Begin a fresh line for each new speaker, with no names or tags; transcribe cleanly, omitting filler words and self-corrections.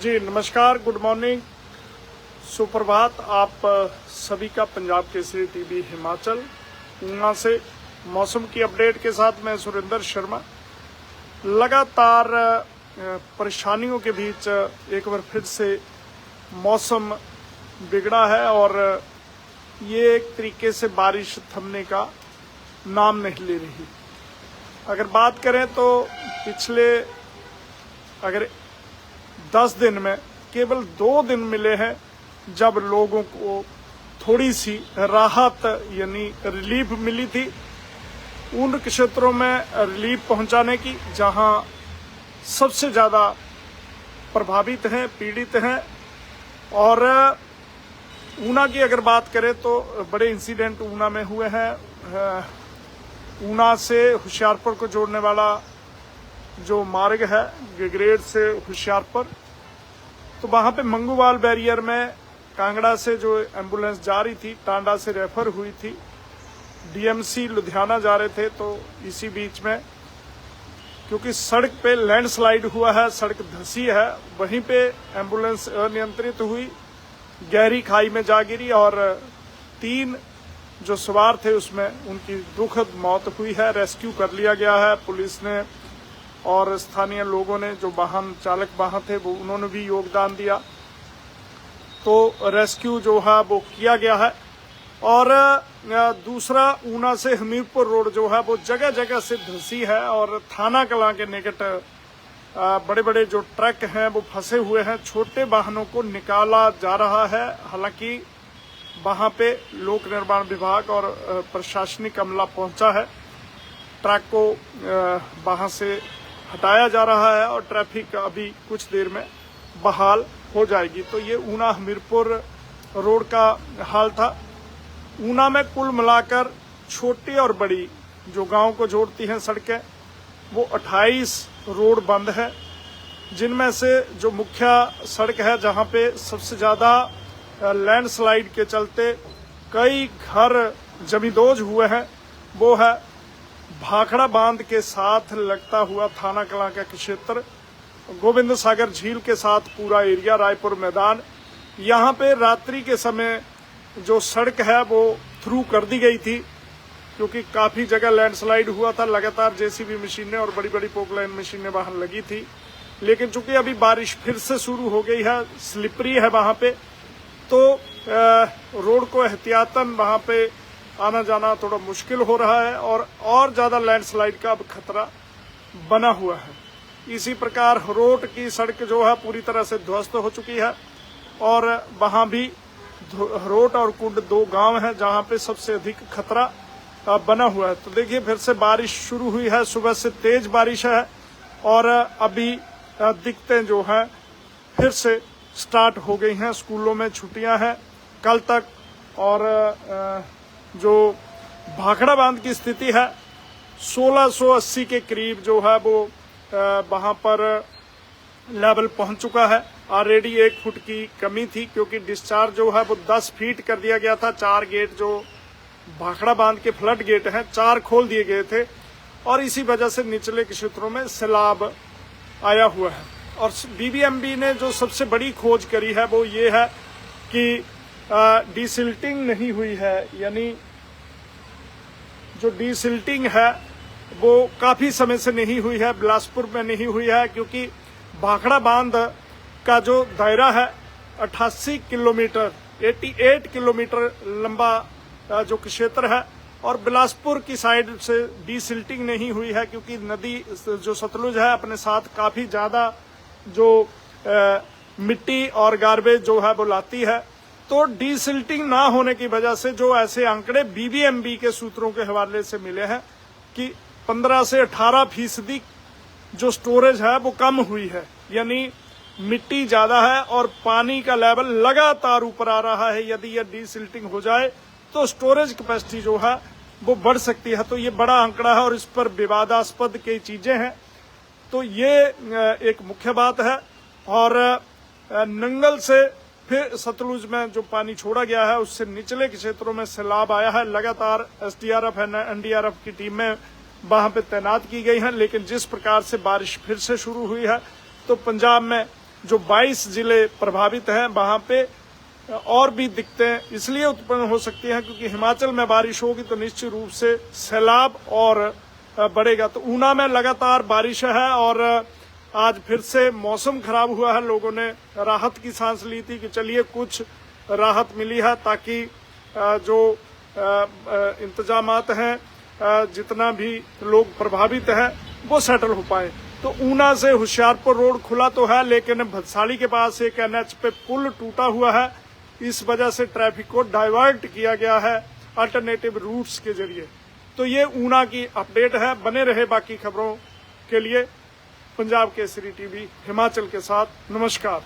जी नमस्कार, good morning, सुप्रभात। आप सभी का पंजाब केसरी टीवी हिमाचल ऊना से मौसम की अपडेट के साथ मैं सुरेंद्र शर्मा। लगातार परेशानियों के बीच एक बार फिर से मौसम बिगड़ा है और ये एक तरीके से बारिश थमने का नाम नहीं ले रही। अगर बात करें तो पिछले 10 दिन में केवल 2 दिन मिले हैं जब लोगों को थोड़ी सी राहत यानी रिलीफ मिली थी उन क्षेत्रों में रिलीफ पहुंचाने की जहां सबसे ज़्यादा प्रभावित हैं, पीड़ित हैं। और ऊना की अगर बात करें तो बड़े इंसिडेंट ऊना में हुए हैं। ऊना से होशियारपुर को जोड़ने वाला जो मार्ग है गगरेट से होशियारपुर, तो वहां पे मंगूवाल बैरियर में कांगड़ा से जो एम्बुलेंस जा रही थी टांडा से रेफर हुई थी, डीएमसी लुधियाना जा रहे थे, तो इसी बीच में क्योंकि सड़क पे लैंडस्लाइड हुआ है, सड़क धंसी है, वहीं पे एम्बुलेंस अनियंत्रित हुई, गहरी खाई में जा गिरी और 3 जो सवार थे उसमें उनकी दुखद मौत हुई है। रेस्क्यू कर लिया गया है पुलिस ने और स्थानीय लोगों ने, जो वाहन चालक वहां थे वो उन्होंने भी योगदान दिया, तो रेस्क्यू जो है वो किया गया है। और दूसरा ऊना से हमीरपुर रोड जो है वो जगह जगह से धंसी है और थाना कलां के निकट बड़े बड़े जो ट्रक हैं वो फंसे हुए हैं, छोटे वाहनों को निकाला जा रहा है। हालांकि वहां पे लोक निर्माण विभाग और प्रशासनिक अमला पहुंचा है, ट्रक को वहां से हटाया जा रहा है और ट्रैफिक अभी कुछ देर में बहाल हो जाएगी। तो ये ऊना हमीरपुर रोड का हाल था। ऊना में कुल मिलाकर छोटी और बड़ी जो गांव को जोड़ती हैं सड़कें वो 28 रोड बंद है, जिनमें से जो मुख्य सड़क है जहां पे सबसे ज्यादा लैंडस्लाइड के चलते कई घर जमींदोज हुए हैं वो है भाखड़ा बांध के साथ लगता हुआ थाना कलां का क्षेत्र, गोविंद सागर झील के साथ पूरा एरिया, रायपुर मैदान। यहाँ पे रात्रि के समय जो सड़क है वो थ्रू कर दी गई थी क्योंकि काफी जगह लैंडस्लाइड हुआ था। लगातार जेसीबी मशीनें और बड़ी बड़ी पोकलाइन मशीनें वहां लगी थी, लेकिन चूंकि अभी बारिश फिर से शुरू हो गई है, स्लिपरी है वहां पे, तो रोड को एहतियातन वहां पे आना जाना थोड़ा मुश्किल हो रहा है और ज्यादा लैंडस्लाइड का अब खतरा बना हुआ है। इसी प्रकार रोड की सड़क जो है पूरी तरह से ध्वस्त हो चुकी है और वहां भी रोड और कुंड 2 गांव हैं जहां पे सबसे अधिक खतरा बना हुआ है। तो देखिए फिर से बारिश शुरू हुई है, सुबह से तेज बारिश है और अभी दिक्कतें जो हैं फिर से स्टार्ट हो गई हैं। स्कूलों में छुट्टियां हैं कल तक और जो भाखड़ा बांध की स्थिति है 1680 के करीब जो है वो वहां पर लेवल पहुंच चुका है। ऑलरेडी 1 फुट की कमी थी क्योंकि डिस्चार्ज जो है वो 10 फीट कर दिया गया था। 4 गेट जो भाखड़ा बांध के फ्लड गेट हैं 4 खोल दिए गए थे और इसी वजह से निचले क्षेत्रों में सैलाब आया हुआ है। और बीबीएमबी ने जो सबसे बड़ी खोज करी है वो ये है कि डीसिल्टिंग नहीं हुई है, यानी जो डीसिल्टिंग है वो काफी समय से नहीं हुई है, बिलासपुर में नहीं हुई है क्योंकि भाखड़ा बांध का जो दायरा है 88 किलोमीटर 88 किलोमीटर लंबा जो क्षेत्र है और बिलासपुर की साइड से डीसिल्टिंग नहीं हुई है क्योंकि नदी जो सतलुज है अपने साथ काफी ज्यादा जो मिट्टी और गार्बेज जो है वो लाती है। तो डीसिल्टिंग ना होने की वजह से जो ऐसे आंकड़े बीबीएमबी के सूत्रों के हवाले से मिले हैं कि 15 से 18% जो स्टोरेज है वो कम हुई है, यानी मिट्टी ज्यादा है और पानी का लेवल लगातार ऊपर आ रहा है। यदि यह डीसिल्टिंग हो जाए तो स्टोरेज कैपेसिटी जो है वो बढ़ सकती है। तो ये बड़ा आंकड़ा है और इस पर विवादास्पद कई चीजें हैं। तो ये एक मुख्य बात है। और नंगल से फिर सतलुज में जो पानी छोड़ा गया है उससे निचले क्षेत्रों में सैलाब आया है। लगातार एसडीआरएफ एनडीआरएफ की टीमें वहां पे तैनात की गई हैं, लेकिन जिस प्रकार से बारिश फिर से शुरू हुई है तो पंजाब में जो 22 जिले प्रभावित हैं वहां पे और भी दिक्कतें इसलिए उत्पन्न हो सकती हैं क्योंकि हिमाचल में बारिश होगी तो निश्चित रूप से सैलाब और बढ़ेगा। तो ऊना में लगातार बारिश है और आज फिर से मौसम खराब हुआ है। लोगों ने राहत की सांस ली थी कि चलिए कुछ राहत मिली है ताकि जो इंतजामात हैं, जितना भी लोग प्रभावित हैं वो सेटल हो पाए। तो ऊना से होशियारपुर रोड खुला तो है, लेकिन भदसाली के पास एक NH पे पुल टूटा हुआ है। इस वजह से ट्रैफिक को डाइवर्ट किया गया है अल्टरनेटिव रूट्स के जरिए। तो ये ऊना की अपडेट है। बने रहे बाकी खबरों के लिए पंजाब केसरी टीवी हिमाचल के साथ। नमस्कार।